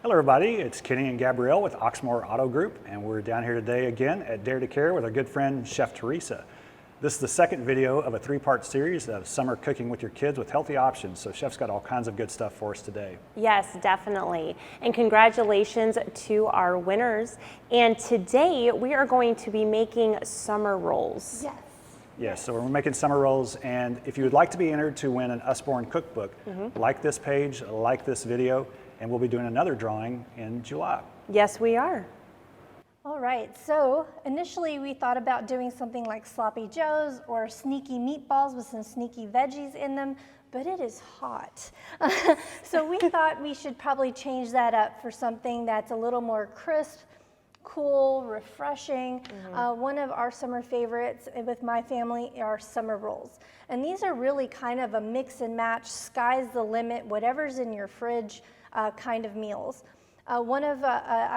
Hello everybody, it's Kenny and Gabrielle with Oxmoor Auto Group, and we're down here today again at Dare to Care with our good friend Chef Teresa. This is the second video of a three-part series of summer cooking with your kids with healthy options, so Chef's got all kinds of good stuff for us today. Yes, definitely. And congratulations to our winners. And today we are going to be making summer rolls. Yes. Yes, so we're making summer rolls, and if you would like to be entered to win an Usborne cookbook, like this page, like this video, and we'll be doing another drawing in July. Yes, we are. All right, so initially we thought about doing something like sloppy joes or sneaky meatballs with some sneaky veggies in them, but it is hot. So we thought we should probably change that up for something that's a little more crisp, cool, refreshing. One of our summer favorites with my family are summer rolls. And these are really kind of a mix and match, sky's the limit, whatever's in your fridge kind of meals. I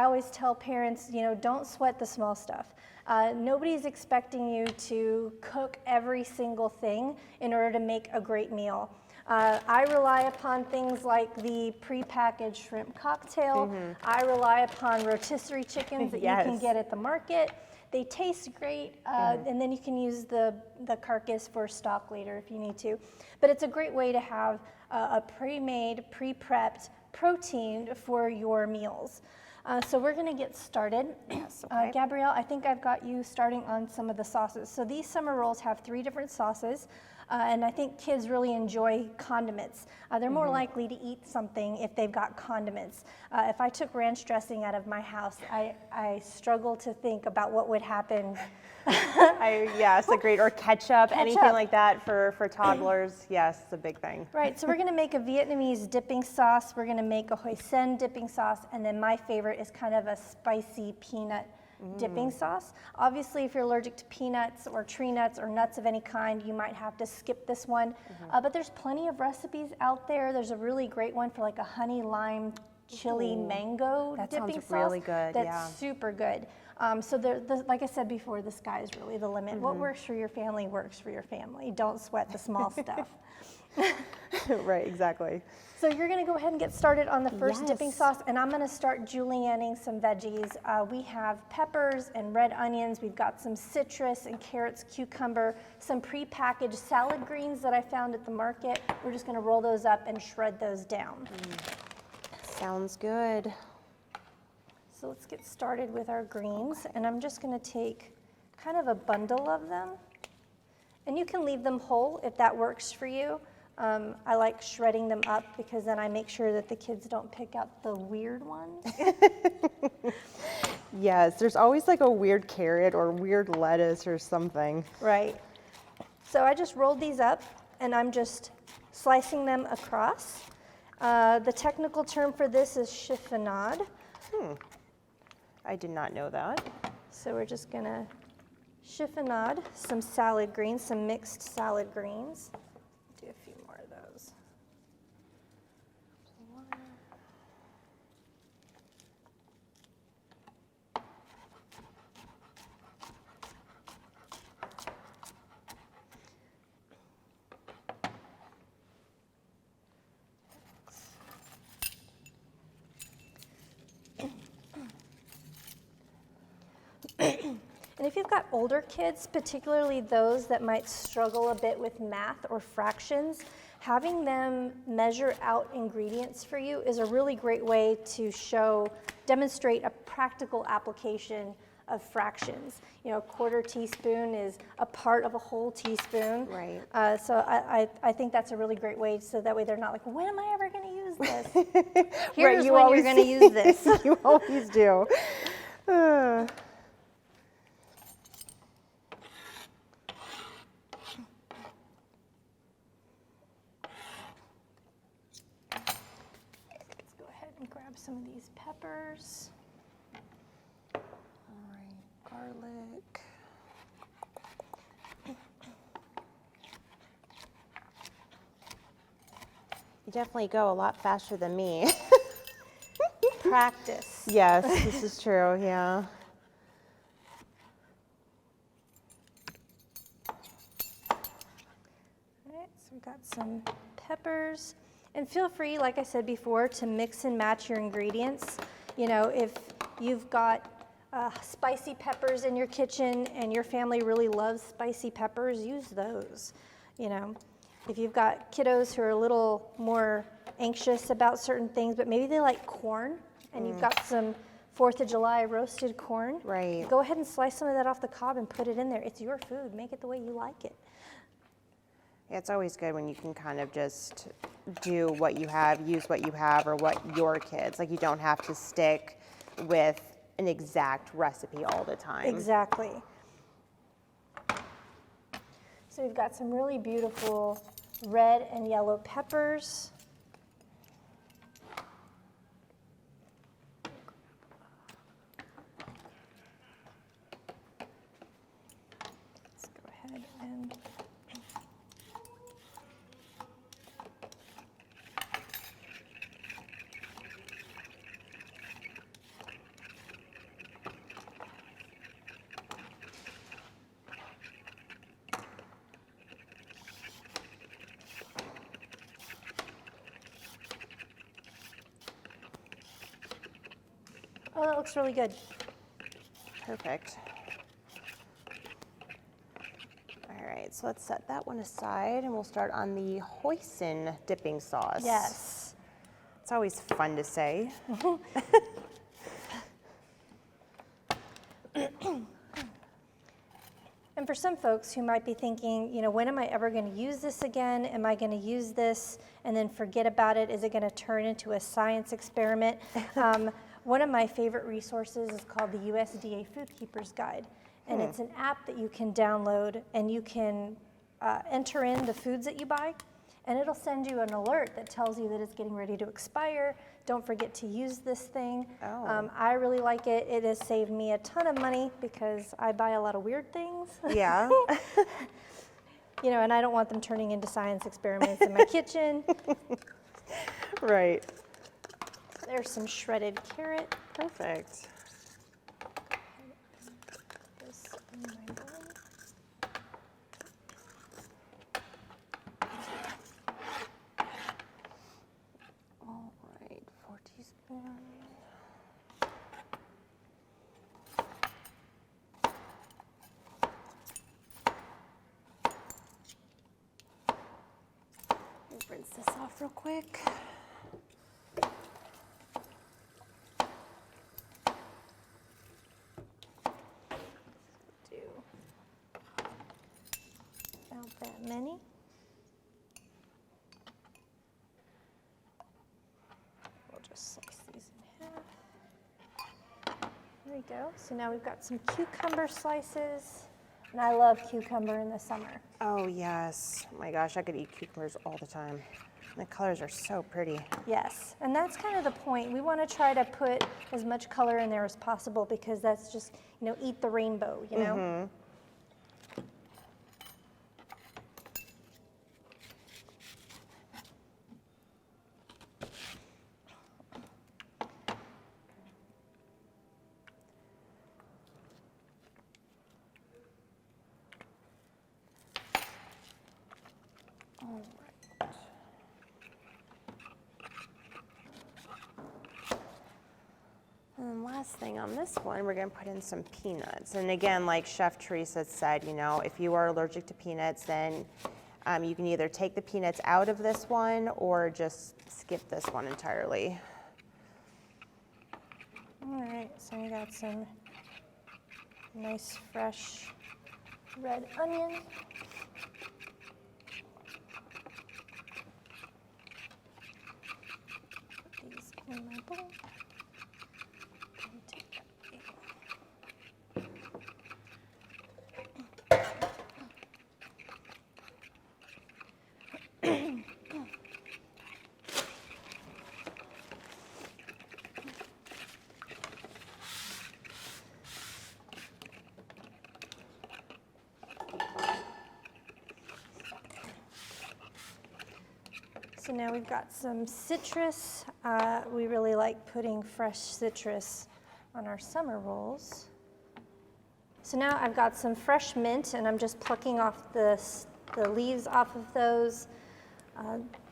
always tell parents, don't sweat the small stuff. Nobody's expecting you to cook every single thing in order to make a great meal. I rely upon things like the prepackaged shrimp cocktail. I rely upon rotisserie chickens that you can get at the market. They taste great, and then you can use the carcass for stock later if you need to. But it's a great way to have a pre-made, pre-prepped protein for your meals. So we're gonna get started. Yes, okay. Gabrielle, I think I've got you starting on some of the sauces. So these summer rolls have 3 different sauces, and I think kids really enjoy condiments. They're more likely to eat something if they've got condiments. If I took ranch dressing out of my house, I struggle to think about what would happen. Yes, agreed. Or ketchup, anything like that for toddlers. Yes, it's a big thing. Right, so we're gonna make a Vietnamese dipping sauce, we're gonna make a Hoisin dipping sauce, and then my favorite is kind of a spicy peanut dipping sauce. Obviously, if you're allergic to peanuts or tree nuts or nuts of any kind, you might have to skip this one. But there's plenty of recipes out there. There's a really great one for like a honey lime chili mango dipping sauce. That sounds really good, That's super good. So like I said before, the sky is really the limit. What works for your family works for your family. Don't sweat the small stuff. Right, exactly. So you're gonna go ahead and get started on the first dipping sauce, and I'm gonna start julienning some veggies. We have peppers and red onions. We've got some citrus and carrots, cucumber, some prepackaged salad greens that I found at the market. We're just gonna roll those up and shred those down. Sounds good. So let's get started with our greens, and I'm just gonna take kind of a bundle of them. And you can leave them whole if that works for you. I like shredding them up because then I make sure that the kids don't pick out the weird ones. Yes, there's always like a weird carrot or weird lettuce or something. Right. So I just rolled these up and I'm just slicing them across. The technical term for this is chiffonade. I did not know that. So we're just gonna chiffonade some salad greens, some mixed salad greens. Do a few more of those. And if you've got older kids, particularly those that might struggle a bit with math or fractions, having them measure out ingredients for you is a really great way to demonstrate a practical application of fractions. A quarter teaspoon is a part of a whole teaspoon. Right. So I think that's a really great way, so that way they're not like, when am I ever gonna use this? Here's when you're gonna use this. You always do. Grab some of these peppers. All right, garlic. You definitely go a lot faster than me. Practice. Yes, this is true, yeah. All right, so we've got some peppers. And feel free, like I said before, to mix and match your ingredients. You know, if you've got spicy peppers in your kitchen and your family really loves spicy peppers, use those. You know, if you've got kiddos who are a little more anxious about certain things, but maybe they like corn, and you've got some 4th of July roasted corn, Right. go ahead and slice some of that off the cob and put it in there. It's your food. Make it the way you like it. Yeah, it's always good when you can kind of just do what you have, use what you have, or what your kids, like you don't have to stick with an exact recipe all the time. Exactly. So we've got some really beautiful red and yellow peppers. Let's go ahead and oh, that looks really good. Perfect. All right, so let's set that one aside and we'll start on the hoisin dipping sauce. Yes. It's always fun to say. And for some folks who might be thinking, you know, when am I ever going to use this again? Am I going to use this and then forget about it? Is it going to turn into a science experiment? One of my favorite resources is called the USDA Food Keepers Guide. And it's an app that you can download, and you can enter in the foods that you buy, and it'll send you an alert that tells you that it's getting ready to expire. Don't forget to use this thing. Oh. I really like it. It has saved me a ton of money because I buy a lot of weird things. Yeah. You know, and I don't want them turning into science experiments in my kitchen. Right. There's some shredded carrot. Perfect. This in my bowl. All right, 4 teaspoons. Rinse this off real quick. Do about that many. We'll just slice these in half. There we go. So now we've got some cucumber slices. And I love cucumber in the summer. Oh yes, oh my gosh, I could eat cucumbers all the time. The colors are so pretty. Yes, and that's kind of the point. We want to try to put as much color in there as possible because that's just, you know, eat the rainbow, you know? All right. And then last thing on this one, we're gonna put in some peanuts. And again, like Chef Teresa said, you know, if you are allergic to peanuts, then you can either take the peanuts out of this one or just skip this one entirely. All right, so we got some nice fresh red onion. Put these in my bowl. And take that So now we've got some citrus. We really like putting fresh citrus on our summer rolls. So now I've got some fresh mint, and I'm just plucking off the leaves off of those.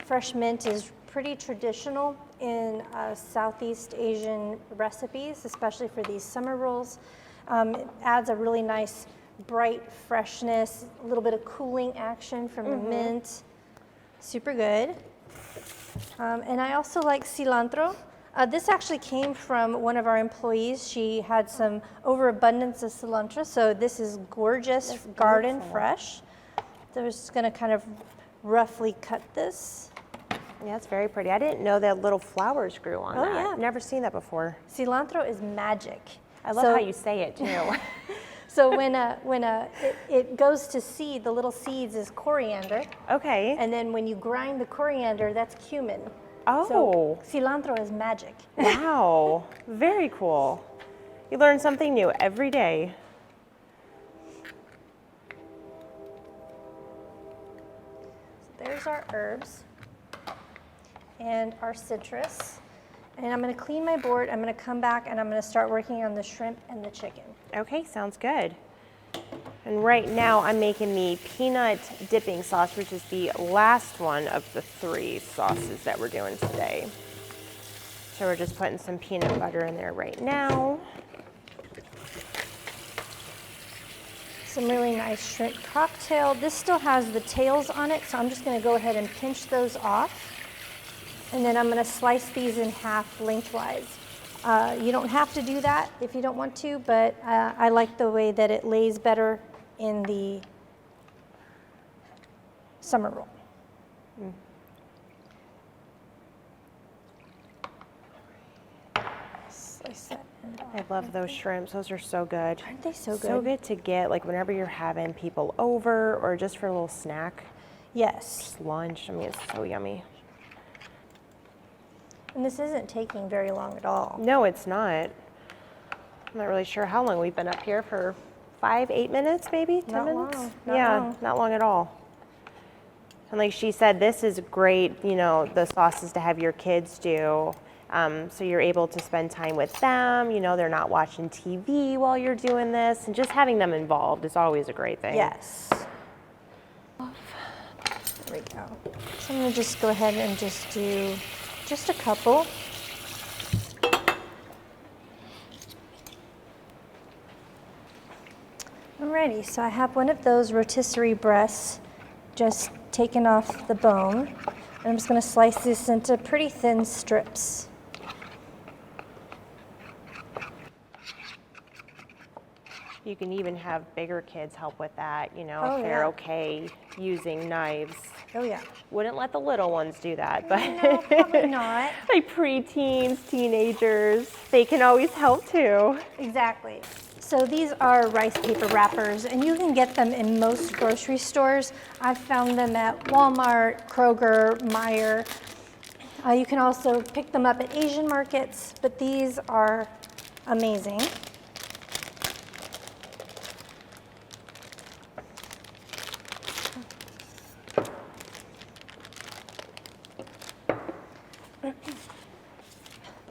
Fresh mint is pretty traditional in Southeast Asian recipes, especially for these summer rolls. It adds a really nice bright freshness, a little bit of cooling action from the mint. Super good. And I also like cilantro. This actually came from one of our employees. She had some overabundance of cilantro, so this is gorgeous, garden fresh. So we're just gonna kind of roughly cut this. Yeah, it's very pretty. I didn't know that little flowers grew on that. yeah. Never seen that before. Cilantro is magic. I love how you say it too. So when it goes to seed, the little seeds is coriander. Okay. And then when you grind the coriander, that's cumin. Oh. So cilantro is magic. Wow. Very cool. You learn something new every day. There's our herbs and our citrus. And I'm gonna clean my board. I'm gonna come back and I'm gonna start working on the shrimp and the chicken. Okay, sounds good. And right now I'm making the peanut dipping sauce, which is the last one of the 3 sauces that we're doing today. So we're just putting some peanut butter in there right now. Some really nice shrimp cocktail. This still has the tails on it, so I'm just gonna go ahead and pinch those off. And then I'm gonna slice these in half lengthwise. You don't have to do that if you don't want to, but I like the way that it lays better in the summer roll. Slice that end off. I love those shrimps. Those are so good. Aren't they so good? So good to get, like whenever you're having people over or just for a little snack, Yes. just lunch. I mean, it's so yummy. And this isn't taking very long at all. No, it's not. I'm not really sure how long we've been up here for 5, 8 minutes, maybe 10 Not minutes. long, not Yeah, long. not long at all. And like she said, this is great, you know, the sauces to have your kids do. So you're able to spend time with them, you know, they're not watching TV while you're doing this, and just having them involved is always a great thing. Yes. There we go. So I'm gonna just go ahead and just do just a couple. Alrighty, so I have one of those rotisserie breasts just taken off the bone. And I'm just gonna slice this into pretty thin strips. You can even have bigger kids help with that, you know, Oh, if they're yeah. okay using knives. Oh yeah. Wouldn't let the little ones do that, but No, probably not. like preteens, teenagers, they can always help too. Exactly. So these are rice paper wrappers, and you can get them in most grocery stores. I've found them at Walmart, Kroger, Meijer. You can also pick them up at Asian markets, but these are amazing.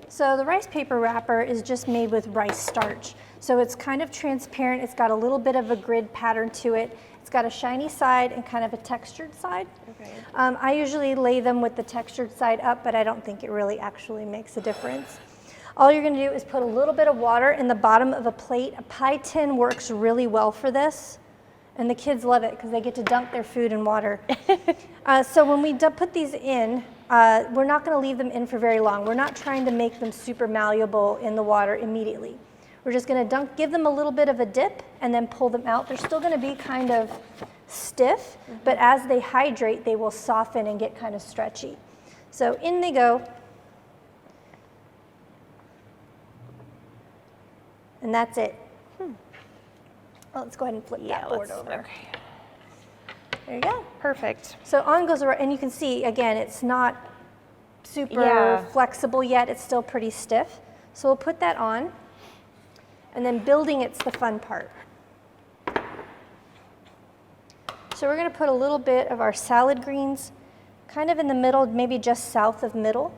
So the rice paper wrapper is just made with rice starch. So it's kind of transparent. It's got a little bit of a grid pattern to it. It's got a shiny side and kind of a textured side. Okay. I usually lay them with the textured side up, but I don't think it really actually makes a difference. All you're gonna do is put a little bit of water in the bottom of a plate. A pie tin works really well for this. And the kids love it because they get to dunk their food in water. So when we put these in, we're not going to leave them in for very long. We're not trying to make them super malleable in the water immediately. We're just going to give them a little bit of a dip and then pull them out. They're still going to be kind of stiff, but as they hydrate, they will soften and get kind of stretchy. So in they go. And that's it. Well, let's go ahead and flip that board over. Okay. There you go. Perfect. So on goes around, and you can see, again, it's not super Yeah. flexible yet. It's still pretty stiff. So we'll put that on, and then building it's the fun part. So we're gonna put a little bit of our salad greens kind of in the middle, maybe just south of middle.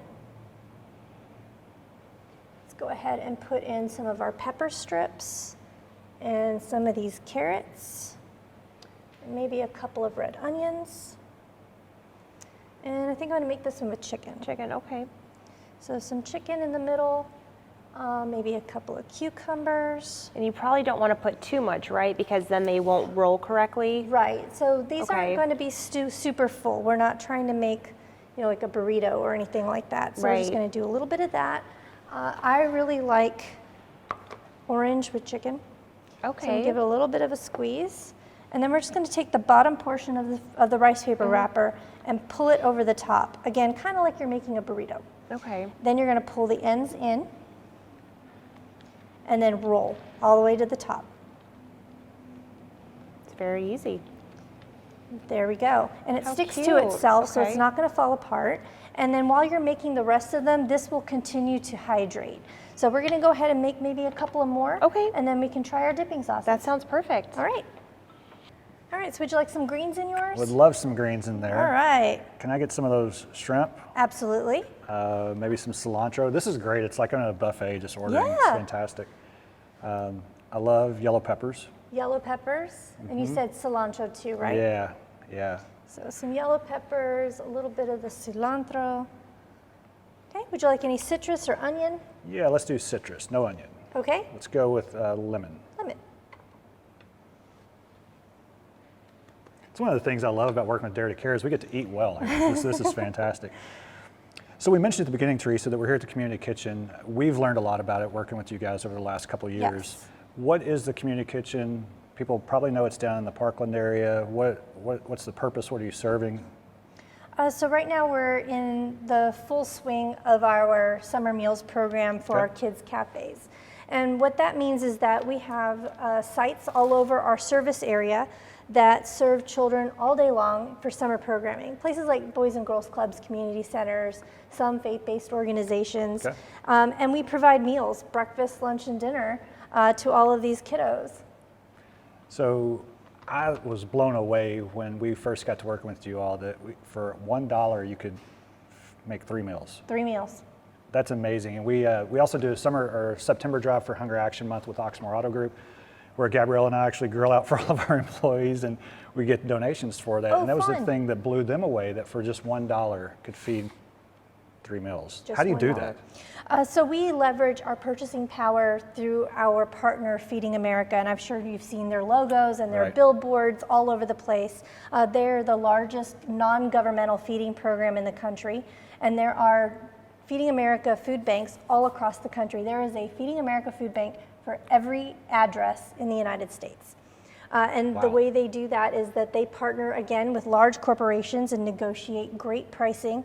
Let's go ahead and put in some of our pepper strips and some of these carrots. Maybe a couple of red onions. And I think I'm gonna make this one with chicken. Chicken, okay. So some chicken in the middle, maybe a couple of cucumbers. And you probably don't want to put too much, right? Because then they won't roll correctly. Right, so these Okay. aren't going to be super full. We're not trying to make, like a burrito or anything like that. So we're just Right. going to do a little bit of that. I really like orange with chicken. So I'm Okay. gonna give it a little bit of a squeeze. And then we're just going to take the bottom portion of the rice paper wrapper and pull it over the top. Again, kind of like you're making a burrito. Okay. Then you're going to pull the ends in and then roll all the way to the top. It's very easy. There we go. And it How sticks to cute. itself, so it's Okay. not going to fall apart. And then while you're making the rest of them, this will continue to hydrate. So we're going to go ahead and make maybe a couple of more. Okay. And then we can try our dipping sauce. That sounds perfect. All right. All right, so would you like some greens in yours? Would love some greens in there. All right. Can I get some of those shrimp? Absolutely. Maybe some cilantro. This is great. It's like on a buffet, just ordering. It's Yeah. fantastic. I love yellow peppers. Yellow peppers. And you said cilantro too, right? Yeah, yeah. So some yellow peppers, a little bit of the cilantro. Okay, would you like any citrus or onion? Yeah, let's do citrus, no onion. Okay, Let's go with lemon. lemon. It's one of the things I love about working with Dare to Care is we get to eat well. This is fantastic. So we mentioned at the beginning, Teresa, that we're here at the Community Kitchen. We've learned a lot about it working with you guys over the last couple of years. Yes. What is the Community Kitchen? People probably know it's down in the Parkland area. What's the purpose? What are you serving? So right now we're in the full swing of our summer meals program for Okay. our kids' cafes. And what that means is that we have sites all over our service area that serve children all day long for summer programming. Places like Boys and Girls Clubs, community centers, some faith-based organizations. Okay. And we provide meals, breakfast, lunch, and dinner to all of these kiddos. So I was blown away when we first got to working with you all that for $1 you could make 3 meals. 3 meals. That's amazing. And we also do a summer or September drive for Hunger Action Month with Oxmoor Auto Group, where Gabrielle and I actually grill out for all of our employees and we get donations for that. Oh, And that was the fun. thing that blew them away, that for just $1 could feed 3 meals. Just How do you do $1. that? So we leverage our purchasing power through our partner, Feeding America, and I'm sure you've seen their logos and their Right. billboards all over the place. They're the largest non-governmental feeding program in the country, and there are Feeding America food banks all across the country. There is a Feeding America food bank for every address in the United States. And the Wow. way they do that is that they partner again with large corporations and negotiate great pricing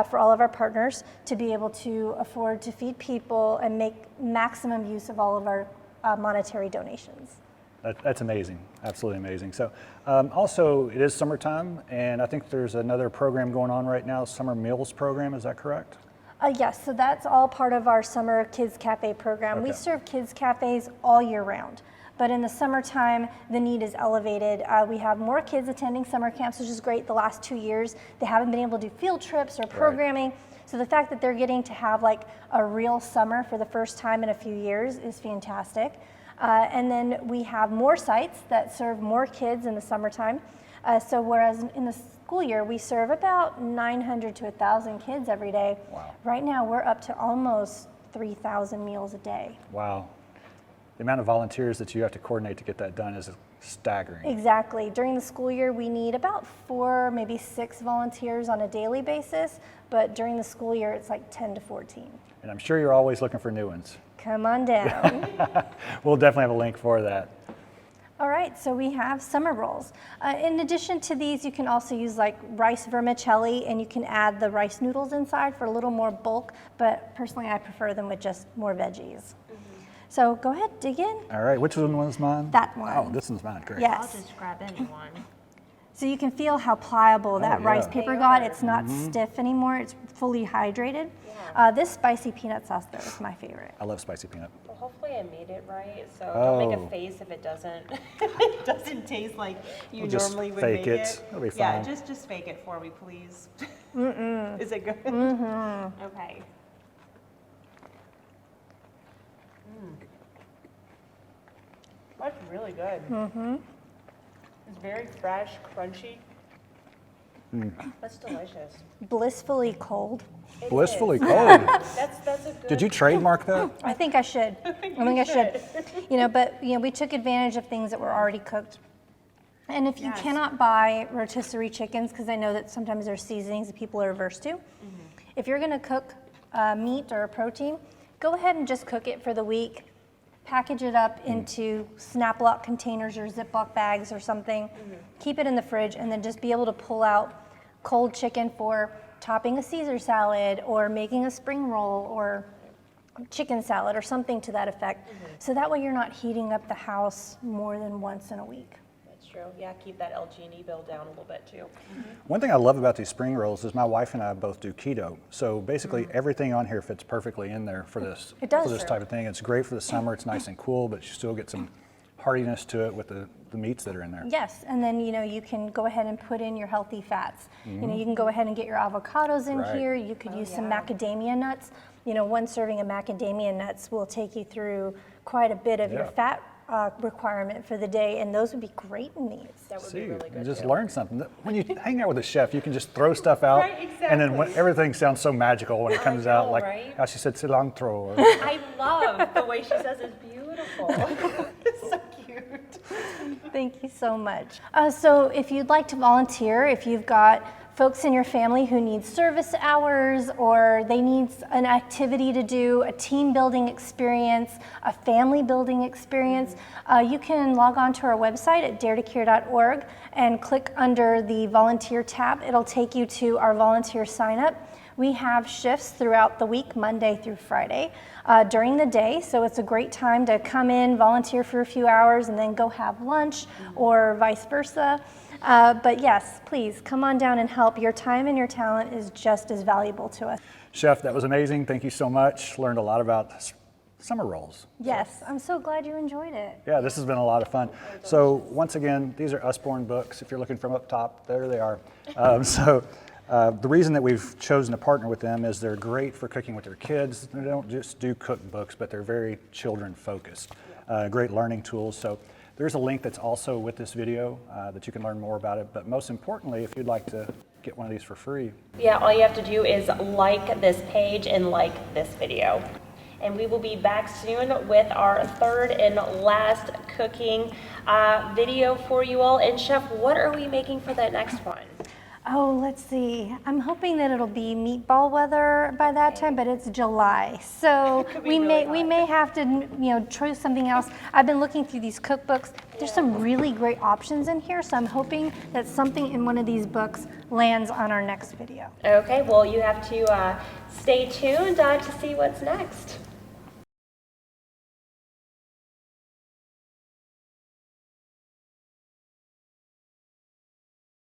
for all of our partners to be able to afford to feed people and make maximum use of all of our monetary donations. That's amazing, absolutely amazing. So also it is summertime and I think there's another program going on right now, Summer Meals Program, is that correct? Yes, so that's all part of our Summer Kids Cafe program. We Okay. serve kids cafes all year round, but in the summertime, the need is elevated. We have more kids attending summer camps, which is great. The last 2 years, they haven't been able to do field trips or programming. So the fact that they're getting to have like a real summer for the first time in a few years is fantastic. And then we have more sites that serve more kids in the summertime. So whereas in the school year, we serve about 900 to 1,000 kids every day. Wow. Right now, we're up to almost 3,000 meals a day. Wow. The amount of volunteers that you have to coordinate to get that done is staggering. Exactly. During the school year, we need about 4, maybe 6 volunteers on a daily basis, but during the school year, it's like 10 to 14. And I'm sure you're always looking for new ones. Come on down. We'll definitely have a link for that. All right, so we have summer rolls. In addition to these, you can also use like rice vermicelli, and you can add the rice noodles inside for a little more bulk, but personally I prefer them with just more veggies. So go ahead, dig in. All right, which one was mine? That one. Oh, this one's mine, great. Yes. I'll just grab anyone. So you can feel how pliable that yeah. rice paper They got. are. It's not stiff anymore, it's fully hydrated. This spicy peanut sauce though is my favorite. I love spicy peanut. Well, hopefully I made it right, so don't make Oh. a face if it doesn't. It doesn't taste like you We'll just normally would fake make it. It'll be Yeah, fine. just fake it for me, please. Is it good? Okay. That's really good. It's very fresh, crunchy. That's delicious. Blissfully cold. Blissfully cold. That's a good. Did you trademark that? I think I should. I think I should. You know, but you know, we took advantage of things that were already cooked. And if you cannot buy rotisserie chickens, because I know that sometimes there's seasonings that people are averse to, if you're going to cook meat or a protein, go ahead and just cook it for the week. Package it up into snap lock containers or Ziploc bags or something. Keep it in the fridge, and then just be able to pull out cold chicken for topping a Caesar salad or making a spring roll or chicken salad or something to that effect. So that way you're not heating up the house more than once in a week. That's true. Yeah, keep that LG&E bill down a little bit too. One thing I love about these spring rolls is my wife and I both do keto. So basically everything on here fits perfectly in there for this, It does. for this type of thing. It's great for the summer. It's nice and cool, but you still get some heartiness to it with the meats that are in there. Yes, and then you know you can go ahead and put in your healthy fats. You know, you can go ahead and get your avocados in Right. here. You could use some macadamia nuts. You know, one serving of macadamia nuts will take you through quite a bit of your Yeah. fat requirement for the day, and those would be great in these. That would See, be really you good just too. learn something. When you hang out with a chef, you can just throw stuff out, Right, and then when, exactly. everything sounds so magical when it comes out. know, Like right? how she said cilantro. Or, I love the way she says it's beautiful. It's so cute. Thank you so much. So if you'd like to volunteer, if you've got folks in your family who need service hours or they need an activity to do, a team building experience, a family building experience, you can log on to our website at daretocare.org and click under the volunteer tab. It'll take you to our volunteer sign up. We have shifts throughout the week, Monday through Friday, during the day. So it's a great time to come in, volunteer for a few hours, and then go have lunch or vice versa. But yes, please come on down and help. Your time and your talent is just as valuable to us. Chef, that was amazing. Thank you so much. Learned a lot about summer rolls. Yes, I'm so glad you enjoyed it. Yeah, this has been a lot of fun. So once again, these are Usborne books. If you're looking from up top, there they are. The reason that we've chosen to partner with them is they're great for cooking with your kids. They don't just do cookbooks, but they're very children focused. Great learning tools. So there's a link that's also with this video that you can learn more about it. But most importantly, if you'd like to get one of these for free, Yeah, all you have to do is like this page and like this video. And we will be back soon with our third and last cooking video for you all. And Chef, what are we making for that next one? Oh, let's see. I'm hoping that it'll be meatball weather by that time, but it's July, so we may have to try something else. I've been looking through these cookbooks. There's some really great options in here, so I'm hoping that something in one of these books lands on our next video. Okay, well, you have to stay tuned to see what's next.